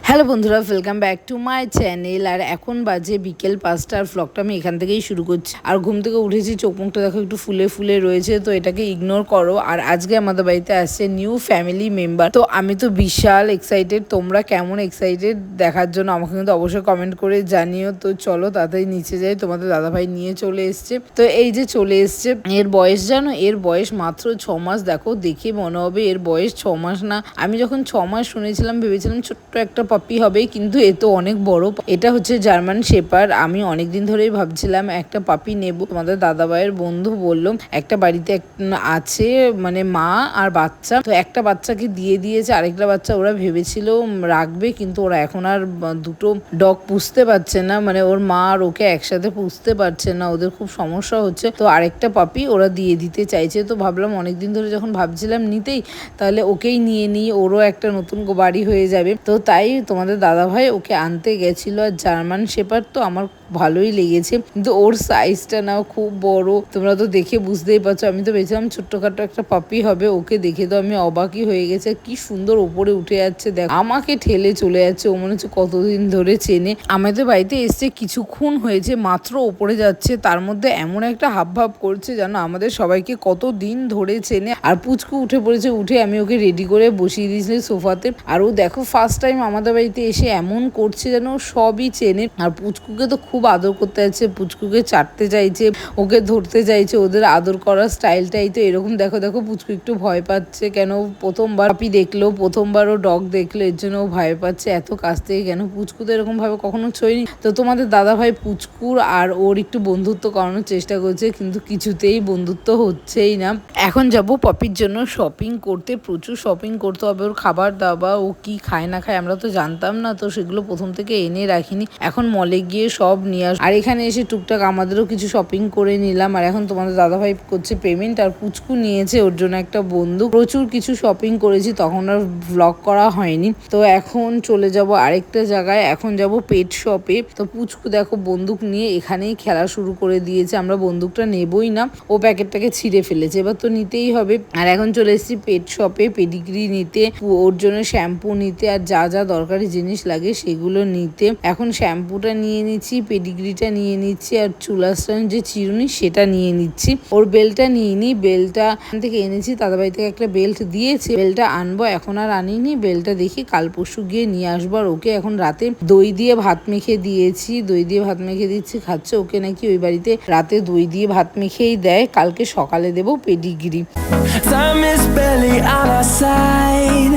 Hello বন্ধুরা, welcome back to my channel. আর এখন বাজে বিকেল 5টা। আর ব্লগটা আমি এখান থেকেই শুরু করছি। আর ঘুম থেকে উঠেছি, চোখ মুখটা দেখো একটু ফুলে ফুলে রয়েছে, তো এটাকে ইগনোর করো। আর আজকে আমাদের বাড়িতে আসছে নিউ ফ্যামিলি মেম্বার, তো আমি তো বিশাল এক্সাইটেড। তোমরা কেমন এক্সাইটেড দেখার জন্য আমাকে কিন্তু অবশ্যই কমেন্ট করে জানিও। তো চলো তাড়াতাড়ি নিচে যাই, তোমাদের দাদাভাই নিয়ে চলে এসছে। তো এই যে চলে এসছে, এর বয়স জানো, এর বয়স মাত্র 6 মাস। দেখো দেখে মনে হবে এর বয়স 6 মাস না। আমি যখন 6 মাস শুনেছিলাম ভেবেছিলাম ছোট্ট একটা পাপি হবে, কিন্তু এ তো অনেক বড়। এটা হচ্ছে জার্মান শেপার্ড। আমি অনেকদিন ধরেই ভাবছিলাম একটা পাপি নেব। তোমাদের দাদাভাইয়ের বন্ধু বললো একটা বাড়িতে আছে, মানে মা আর বাচ্চা, তো একটা বাচ্চাকে দিয়ে দিয়েছে, আরেকটা বাচ্চা ওরা ভেবেছিল রাখবে, কিন্তু ওরা এখন আর দুটো ডগ পুষতে পারছে না, মানে ওর মা আর ওকে একসাথে পুষতে পারছে না, ওদের খুব সমস্যা হচ্ছে। তো আরেকটা পাপি ওরা দিয়ে দিতে চাইছে। তো ভাবলাম অনেকদিন ধরে যখন ভাবছিলাম নিতেই, তাহলে ওকেই নিয়ে নিই, ওরও একটা নতুন বাড়ি হয়ে যাবে। তো তাই তোমাদের দাদাভাই ওকে আনতে গেছিল। আর জার্মান শেপার্ড তো আমার ভালোই লেগেছে, কিন্তু ওর সাইজটা না খুব বড়, তোমরা তো দেখে বুঝতেই পারছো। আমি তো ভেবেছিলাম ছোট্টখাটো একটা পাপি হবে, ওকে দেখে তো আমি অবাকই হয়ে গেছে। কি সুন্দর ওপরে উঠে যাচ্ছে, দেখ আমাকে ঠেলে চলে যাচ্ছে, ও মনে হচ্ছে কতদিন ধরে চেনে। আমাদের বাড়িতে এসছে কিছুক্ষণ হয়েছে, মাত্র ওপরে যাচ্ছে, তার মধ্যে এমন একটা হাব ভাব করছে জানো আমাদের সবাইকে কত দিন ধরে চেনে। আর পুচকু উঠে পড়েছে, উঠে আমি ওকে রেডি করে বসিয়ে দিয়েছিলাম সোফাতে। আর ও দেখো ফার্স্ট টাইম আমাদের বাড়িতে এসে এমন করছে যেন সবই চেনে। আর পুচকুকে তো খুব আদর করতে যাচ্ছে, পুচকুকে চাটতে চাইছে, ওকে ধরতে চাইছে। ওদের আদর করার স্টাইলটাই তো এরকম। দেখো দেখো পুচকু একটু ভয় পাচ্ছে, কেন প্রথমবার পাপি দেখলো, প্রথমবারও ডগ দেখলো, এর জন্য ও ভয় পাচ্ছে এত কাছ থেকে। কেন পুচকু তো এরকম ভাবে কখনো ছয়নি। তো তোমাদের দাদা ভাই পুচকুর আর ওর একটু বন্ধুত্ব করানোর চেষ্টা করছে, কিন্তু কিছুতেই বন্ধুত্ব হচ্ছেই না। এখন যাব পপির জন্য শপিং করতে, প্রচুর শপিং করতে হবে। ওর খাবার দাবার, ও কি খায় না খায় আমরা তো জানতাম না, তো সেগুলো প্রথম থেকে এনে রাখিনি। এখন মলে গিয়ে সব নিয়ে আস। আর এখানে এসে টুকটাক আমাদেরও কিছু শপিং করে নিলাম। আর এখন তোমাদের দাদাভাই করছে পেমেন্ট, আর পুচকু নিয়েছে ওর জন্য একটা বন্ধু। প্রচুর কিছু শপিং করেছি, তখন আর ব্লগ করা হয়নি। তো এখন চলে যাব আরেকটা জায়গায়, এখন যাব পেট শপে। তো পুচকু দেখো বন্দুক নিয়ে এখানেই খেলা শুরু করে দিয়েছে। আমরা বন্দুকটা নেবই না, ও প্যাকেটটাকে ছিঁড়ে ফেলেছে, এবার তো নিতেই হবে। আর এখন চলে এসেছি পেট শপে পেডিগ্রি নিতে, ওর জন্য শ্যাম্পু নিতে, আর যা যা দরকারি জিনিস লাগে সেগুলো নিতে। এখন শ্যাম্পুটা নিয়ে নিচ্ছি, পেডিগ্রিটা নিয়ে নিচ্ছি, আর চুলাস্টান যে চিরুনি সেটা নিয়ে নিচ্ছি। ওর বেলটা নিয়ে নিই, বেলটা থেকে এনেছি, দাদাবাড়ি থেকে একটা বেল্ট দিয়েছে, বেলটা আনবো, এখন আর আনিনি। বেলটা দেখি কাল পরশু গিয়ে নিয়ে আসবো। আর ওকে এখন রাতে দই দিয়ে ভাত মেখে দিয়েছি, দই দিয়ে ভাত মেখে দিচ্ছি, খাচ্ছে। ওকে নাকি ওই বাড়িতে রাতে দই দিয়ে ভাত মেখেই দেয়, কালকে সকালে দেবো pedigree. Time is barely on our side.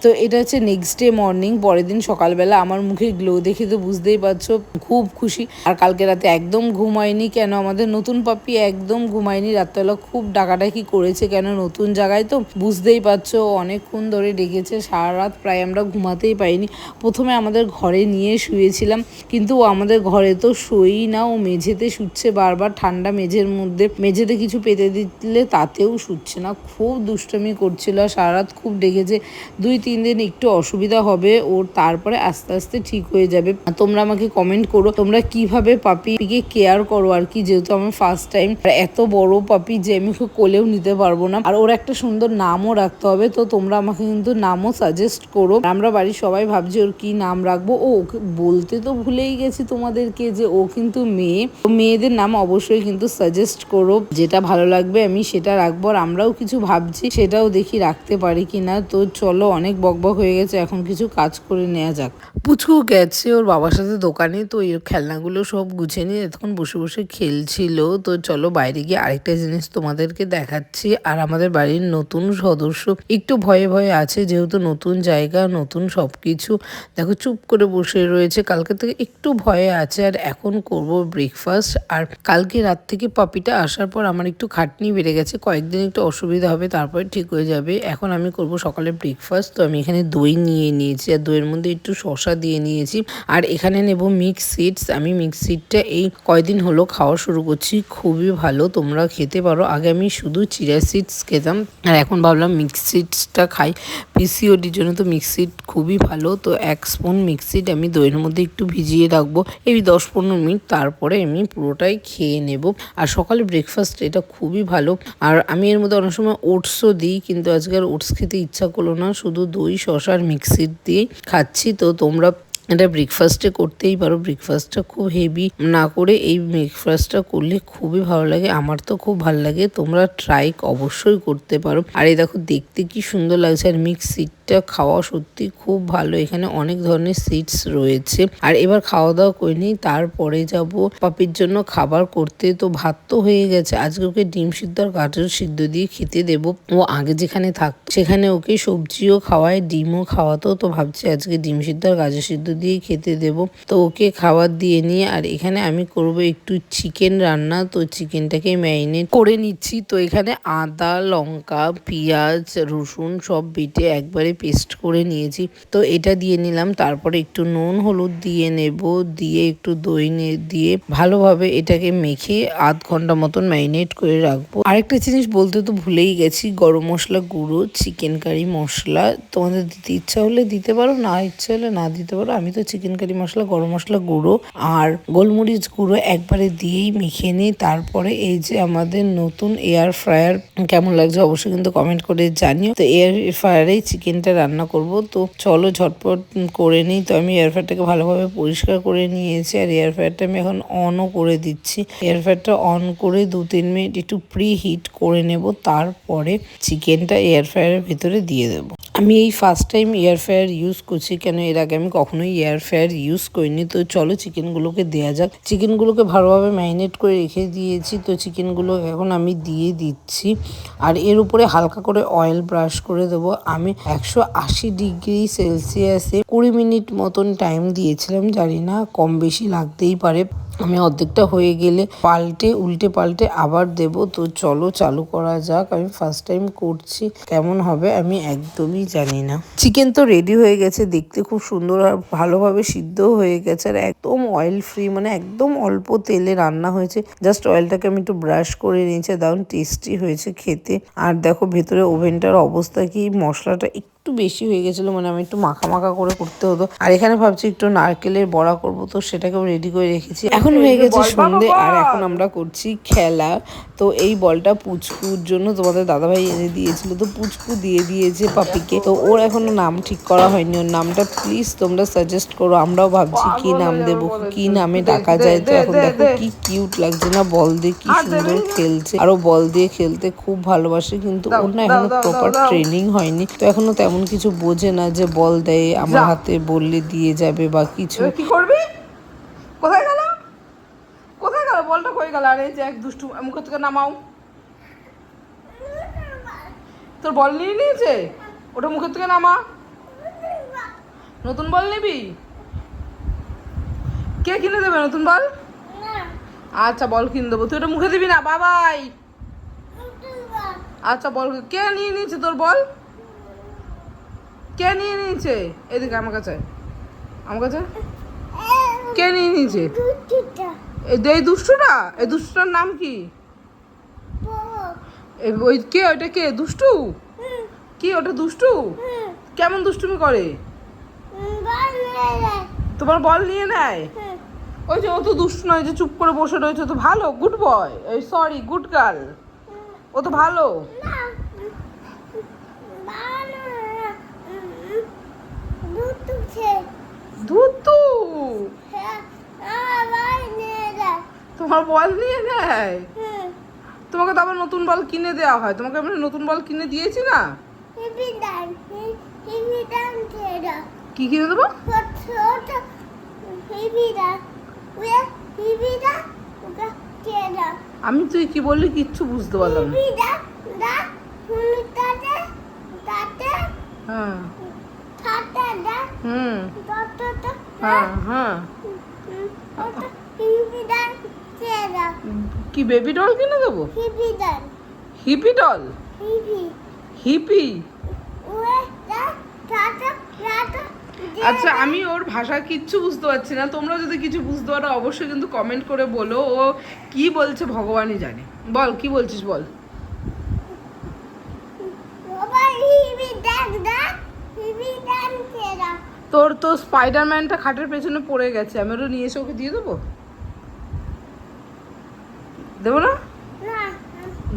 তো এটা হচ্ছে নেক্সট ডে মর্নিং, পরের দিন সকালবেলা। আমার মুখে গ্লো দেখে তো বুঝতেই পারছো খুব খুশি। আর কালকে রাতে একদম ঘুম হয়নি, কেন আমাদের নতুন পাপি একদম ঘুমায়নি, রাত্রেবেলা খুব ডাকাডাকি করেছে, কেন নতুন জায়গায় তো বুঝতেই পারছো অনেকক্ষণ ধরে ডেকেছে, সারা রাত প্রায় আমরা ঘুমাতেই পাইনি। প্রথমে আমাদের ঘরে নিয়ে শুয়েছিলাম, কিন্তু ও আমাদের ঘরে তো শোই না, ও মেঝেতে শুচ্ছে বারবার, ঠান্ডা মেঝের মধ্যে, মেঝেতে কিছু পেতে দিলে তাতেও শুচ্ছে না, খুব দুষ্টুমি করছিল। সারা রাত খুব ডেকেছে। 2-3 দিন একটু অসুবিধা হবে ওর, তারপরে আস্তে আস্তে ঠিক হয়ে যাবে। তোমরা আমাকে কমেন্ট করো তোমরা কিভাবে পাপিকে কেয়ার করো আর কি, যেহেতু আমার ফার্স্ট টাইম। এত বড় পাপি যে আমি ওকে কোলেও নিতে পারবো না, আর ওর একটা সুন্দর নামও রাখতে হবে। তো তোমরা আমাকে কিন্তু নামও সাজেস্ট করো। আমরা বাড়ির সবাই ভাবছি ওর কি নাম রাখবো। ও ওকে বলতে তো ভুলেই গেছি তোমাদেরকে যে ও কিন্তু মেয়ে, মেয়েদের নাম অবশ্যই কিন্তু সাজেস্ট করো, যেটা ভালো লাগবে আমি সেটা রাখবো। আর আমরাও কিছু ভাবছি, সেটাও দেখি রাখতে পারি কিনা। তো চলো অনেক বকবক হয়ে গেছে, এখন কিছু কাজ করে নেওয়া যাক। পুচকু গেছে ওর বাবার সাথে দোকানে, তো এই খেলনাগুলো সব গুছিয়ে নিয়ে তখন বসে বসে খেলছিল। তো চলো বাইরে গিয়ে আরেকটা জিনিস তোমাদেরকে দেখাচ্ছি। আর আমাদের বাড়ির নতুন সদস্য একটু ভয়ে ভয়ে আছে, যেহেতু নতুন জায়গা, নতুন সবকিছু। দেখো চুপ করে বসে রয়েছে, কালকে থেকে একটু ভয়ে আছে। আর এখন করব ব্রেকফাস্ট। আর কালকে রাত থেকে পাপিটা আসার পর আমার একটু খাটনি বেড়ে গেছে, কয়েকদিন একটু অসুবিধা হবে, তারপরে ঠিক হয়ে যাবে। এখন আমি করব সকালে ব্রেকফাস্ট। তো আমি এখানে দই নিয়ে নিয়েছি, আর দইয়ের মধ্যে একটু শসা শসা দিয়ে নিয়েছি। আর এখানে নেব মিক্স সিডস। আমি মিক্স সিডটা এই কয়দিন হলো খাওয়া শুরু করছি, খুবই ভালো, তোমরা খেতে পারো। আগে আমি শুধু চিয়া সিডস খেতাম, আর এখন ভাবলাম মিক্স সিডসটা খাই। পিসিওডির জন্য তো মিক্স সিড খুবই ভালো। তো 1 স্পুন মিক্স সিড আমি দইয়ের মধ্যে একটু ভিজিয়ে রাখবো এই 10-15 মিনিট, তারপরে আমি পুরোটাই খেয়ে নেব। আর সকালে ব্রেকফাস্ট এটা খুবই ভালো। আর আমি এর মধ্যে অনেক সময় ওটসও দিই, কিন্তু আজকে আর ওটস খেতে ইচ্ছা করলো না, শুধু দই শসা আর মিক্স সিড দিয়েই খাচ্ছি। তো তোমরা এটা ব্রেকফাস্টে করতেই পারো। ব্রেকফাস্টটা খুব হেভি না করে এই ব্রেকফাস্টটা করলে খুবই ভালো লাগে, আমার তো খুব ভালো লাগে। তোমরা ট্রাই অবশ্যই করতে পারো। আর এই দেখো দেখতে কি সুন্দর লাগছে। আর মিক্স সিডটা খাওয়া সত্যি খুব ভালো, এখানে অনেক ধরনের সিডস রয়েছে। আর এবার খাওয়া দাওয়া করে নিই, তারপরে যাব পাপির জন্য খাবার করতে। তো ভাত তো হয়ে গেছে, আজকে ওকে ডিম সিদ্ধ আর গাজর সিদ্ধ দিয়ে খেতে দেবো। ও আগে যেখানে থাকতো সেখানে ওকে সবজিও খাওয়ায়, ডিমও খাওয়াতো। তো ভাবছি আজকে ডিম সিদ্ধ আর গাজর সিদ্ধ দিয়ে খেতে দেব। তো ওকে খাবার দিয়ে নিয়ে, আর এখানে আমি করব একটু চিকেন রান্না। তো চিকেনটাকে ম্যারিনেট করে নিচ্ছি। তো এখানে আদা, লঙ্কা, পেঁয়াজ, রসুন সব বেটে একবারে পেস্ট করে নিয়েছি। তো এটা দিয়ে নিলাম, তারপরে একটু নুন হলুদ দিয়ে নেব, দিয়ে একটু দই দিয়ে ভালোভাবে এটাকে মেখে আধ ঘন্টা মতন ম্যারিনেট করে রাখবো। আরেকটা জিনিস বলতে তো ভুলেই গেছি, গরম মশলা গুঁড়ো, চিকেন কারি মশলা তোমাদের দিতে ইচ্ছা হলে দিতে পারো, না ইচ্ছা হলে না দিতে পারো। আমি তো চিকেন কারি মশলা, গরম মশলা গুঁড়ো আর গোলমরিচ গুঁড়ো একবারে দিয়েই মেখে নিই। তারপরে এই যে আমাদের নতুন এয়ার ফ্রায়ার কেমন লাগছে অবশ্যই কিন্তু কমেন্ট করে জানিও। তো এয়ার ফ্রায়ারেই চিকেনটা রান্না করব। তো চলো ঝটপট করে নিই। তো আমি এয়ার ফ্রায়ারটাকে ভালোভাবে পরিষ্কার করে নিয়েছি, আর এয়ার ফ্রায়ারটা আমি এখন অনও করে দিচ্ছি। এয়ার ফ্রায়ারটা অন করে 2-3 মিনিট একটু প্রি হিট করে নেব, তারপরে চিকেনটা এয়ার ফ্রায়ারের ভিতরে দিয়ে দেবো। আমি এই first time air fryer use করছি, কেন এর আগে আমি কখনোই এয়ার ফ্রায়ার ইউজ করিনি। তো চলো চিকেনগুলোকে দেওয়া যাক। চিকেনগুলোকে ভালোভাবে ম্যারিনেট করে রেখে দিয়েছি। তো চিকেনগুলো এখন আমি দিয়ে দিচ্ছি, আর এর উপরে হালকা করে অয়েল ব্রাশ করে দেবো। আমি 180 ডিগ্রি সেলসিয়াসে 20 মিনিট মতন টাইম দিয়েছিলাম, জানি না কম বেশি লাগতেই পারে। আমি অর্ধেকটা হয়ে গেলে উল্টে পাল্টে আবার দেব। তো চলো চালু করা যাক। আমি ফার্স্ট টাইম করছি, কেমন হবে আমি একদমই জানি না। চিকেন তো রেডি হয়ে গেছে, দেখতে খুব সুন্দর আর ভালোভাবে সিদ্ধও হয়ে গেছে, আর একদম অয়েল ফ্রি, মানে একদম অল্প তেলে রান্না হয়েছে। জাস্ট অয়েলটাকে আমি একটু ব্রাশ করে নিয়েছি, দারুণ টেস্টি হয়েছে খেতে। আর দেখো ভেতরে ওভেনটার অবস্থা কি, মশলাটা একটু বেশি হয়ে গেছিলো, মানে আমি একটু মাখা মাখা করে করতে হতো। আর এখানে ভাবছি একটু নারকেলের বড়া করব, তো সেটাকেও রেডি করে রেখেছি। এখন হয়ে গেছে সন্ধে, আর এখন আমরা করছি খেলা। তো এই বলটা পুচকুর জন্য তোমাদের দাদাভাই এনে দিয়েছিল, তো পুচকু দিয়ে দিয়েছে পাপিকে। তো ওর এখনো নাম ঠিক করা হয়নি, ওর নামটা প্লিজ তোমরা সাজেস্ট করো। আমরাও ভাবছি কি নাম দেবো, কি নামে ডাকা যায়। তো এখন দেখো কি কিউট লাগছে না, বল দিয়ে কি সুন্দর খেলছে। আর ও বল দিয়ে খেলতে খুব ভালোবাসে, কিন্তু ওর না এখনো প্রপার ট্রেনিং হয়নি। তো এখনো তেমন কিছু বোঝে না যে বল দেয় আমার হাতে বললে দিয়ে যাবে বা কিছু। কি করবি? কোথায় গেল? কোথায় গেল? বলটা কই গেল? আরে যে এক দুষ্টু, মুখ থেকে নামাও। তোর বল নিয়ে নিয়েছে, ওটা মুখের থেকে নামা। নতুন বল নিবি? কে কিনে দেবে নতুন বল? আচ্ছা বল কিনে দেবো, তুই ওটা মুখে দিবি না, বাবাই। আচ্ছা বল কে নিয়ে নিয়েছে তোর বল? কে নিয়ে নিয়েছে? এদিকে আমার কাছে, আমার কাছে। কে নিয়ে নিয়েছে? এই দুষ্টুটা, এই দুষ্টুটার নাম কি? ওই কে, ওইটা কে? দুষ্টু? কি ওটা দুষ্টু? কেমন দুষ্টুমি করে? তোমার বল নিয়ে নেয়? ওই যে ও তো দুষ্টু নয়, যে চুপ করে বসে রয়েছে, তো ভালো, good boy, sorry good girl, ও তো ভালো। ধুতু তোমার বল নিয়ে নেয়? তোমাকে তো আবার নতুন বল কিনে দেওয়া হয়, তোমাকে আমি নতুন বল কিনে দিয়েছি না? কি কিনে দেবো? আমি তুই কি বললি কিচ্ছু বুঝতে পারলাম না। হ্যাঁ হ্যাঁ হ্যাঁ, কি বেবি ডল কিনে দেবো? Hippie doll? হিপি? আচ্ছা আমি ওর ভাষা কিচ্ছু বুঝতে পারছি না, তোমরা যদি কিছু বুঝতে পারো অবশ্যই কিন্তু কমেন্ট করে বলো। ও কি বলছে ভগবানই জানে। বল কি বলছিস বল। তোর তো স্পাইডারম্যানটা খাটের পেছনে পড়ে গেছে, আমি ওটা নিয়ে এসে ওকে দিয়ে দেবো। দেবো না?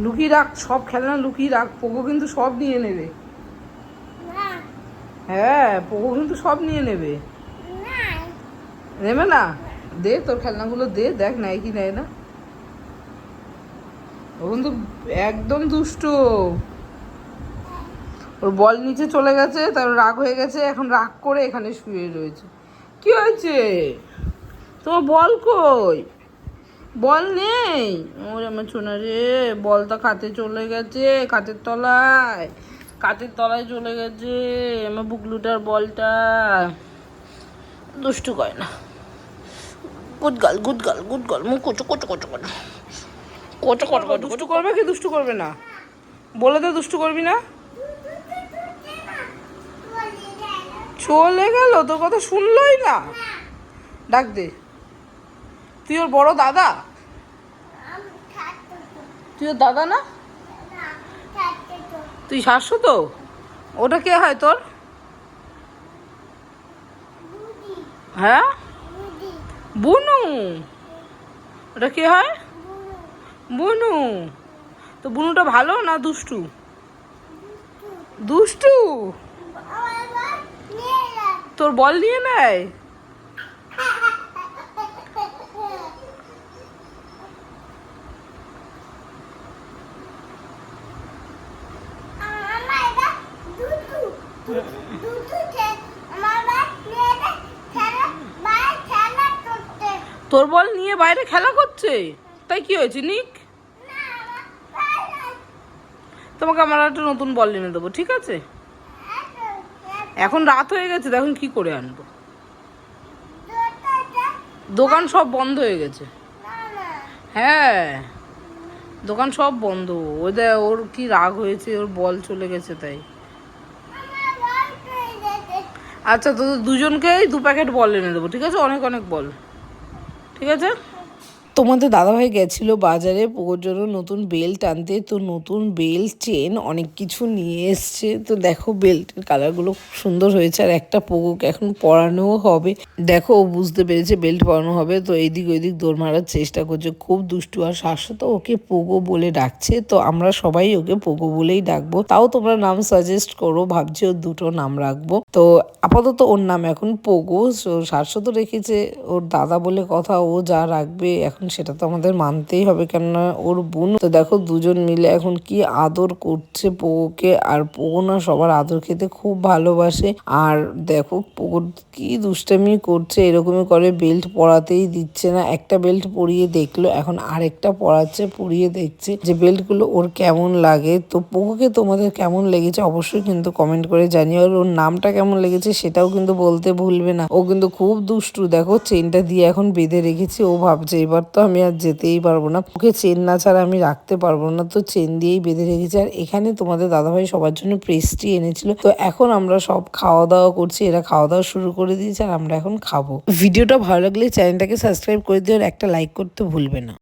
লুকিয়ে রাখ, সব খেলনা লুকিয়ে রাখ, পোকো কিন্তু সব নিয়ে নেবে। হ্যাঁ পোকো কিন্তু সব নিয়ে নেবে। নেবে না? দে তোর খেলনাগুলো দে, দেখ নেয় কি নেয় না। ও কিন্তু একদম দুষ্ট। ওর বল নিচে চলে গেছে, তার রাগ হয়ে গেছে, এখন রাগ করে এখানে শুয়ে রয়েছে। কি হয়েছে? তোমার বল কই? বল নেই? ওরে আমার সোনা রে, বলটা খাতে চলে গেছে, খাতের তলায়, খাতের তলায় চলে গেছে আমার বুকলুটার বলটা। দুষ্টু করে না। Good girl good girl good girl, মুখ কোচো কোচো কোচো কোচো কোচো কোচো কোচো। দুষ্টু করবে কি দুষ্টু করবে না? বলে দে দুষ্টু করবি না। চলে গেল, তোর কথা শুনলই না। ডাক দে। তুই ওর বড় দাদা? তুই ওর দাদা না? তুই শাশু তো? ওটা কে হয় তোর? হ্যাঁ বুনু। ওটা কে হয়? বুনু। তো বুনুটা ভালো না দুষ্টু? দুষ্টু। তোর বল নিয়ে নেয়? তোর বল নিয়ে বাইরে খেলা করছে, তাই কি হয়েছে নিক? তোমাকে আমার একটা নতুন বল এনে দেবো, ঠিক আছে? এখন রাত হয়ে গেছে, এখন কি করে আনবো? দোকান সব বন্ধ হয়ে গেছে। হ্যাঁ দোকান সব বন্ধ। ওই দেখ ওর কি রাগ হয়েছে, ওর বল চলে গেছে তাই। আচ্ছা তোদের দুজনকেই 2 প্যাকেট বল এনে দেবো, ঠিক আছে? অনেক অনেক বল, ঠিক আছে? তোমাদের দাদাভাই গেছিল বাজারে পোকোর জন্য নতুন বেল্ট আনতে। তো নতুন বেল্ট চেন অনেক কিছু নিয়ে এসছে। তো দেখো বেল্টের কালারগুলো খুব সুন্দর হয়েছে, আর একটা পোকোকে এখন পরানোও হবে। দেখো ও বুঝতে পেরেছে বেল্ট পরানো হবে, তো এইদিক ওইদিক দৌড় মারার চেষ্টা করছে, খুব দুষ্টু। আর শাশ্বত ওকে পোকো বলে ডাকছে, তো আমরা সবাই ওকে পোকো বলেই ডাকবো। তাও তোমরা নাম সাজেস্ট করো, ভাবছি ওর দুটো নাম রাখবো। তো আপাতত ওর নাম এখন পোকো। শাশ্বত রেখেছে ওর দাদা বলে কথা, ও যা রাখবে এখন সেটা তো আমাদের মানতেই হবে, কেননা ওর বোন। তো দেখো দুজন মিলে এখন কি আদর করছে পোকোকে। আর পোকো না সবার আদর খেতে খুব ভালোবাসে। আর দেখো পোকো কি দুষ্টামি করছে, এরকমই করে, বেল্ট পরাতেই দিচ্ছে না। একটা বেল্ট পরিয়ে দেখলো, এখন আরেকটা পরাচ্ছে, পরিয়ে দেখছে যে বেল্টগুলো ওর কেমন লাগে। তো পোকোকে তোমাদের কেমন লেগেছে অবশ্যই কিন্তু কমেন্ট করে জানিও। আর ওর নামটা কেমন লেগেছে সেটাও কিন্তু বলতে ভুলবে না। ও কিন্তু খুব দুষ্টু। দেখো চেনটা দিয়ে এখন বেঁধে রেখেছি, ও ভাবছে এবার তো আমি আর যেতেই পারবো না, ওকে চেন না ছাড়া আমি রাখতে পারবো না। তো চেন দিয়েই বেঁধে রেখেছি। আর এখানে তোমাদের দাদাভাই সবার জন্য পেস্ট্রি এনেছিল। তো এখন আমরা সব খাওয়া দাওয়া করছি, এরা খাওয়া দাওয়া শুরু করে দিয়েছে আর আমরা এখন খাবো। ভিডিওটা ভালো লাগলে চ্যানেলটাকে সাবস্ক্রাইব করে দিও আর একটা লাইক করতে ভুলবে না।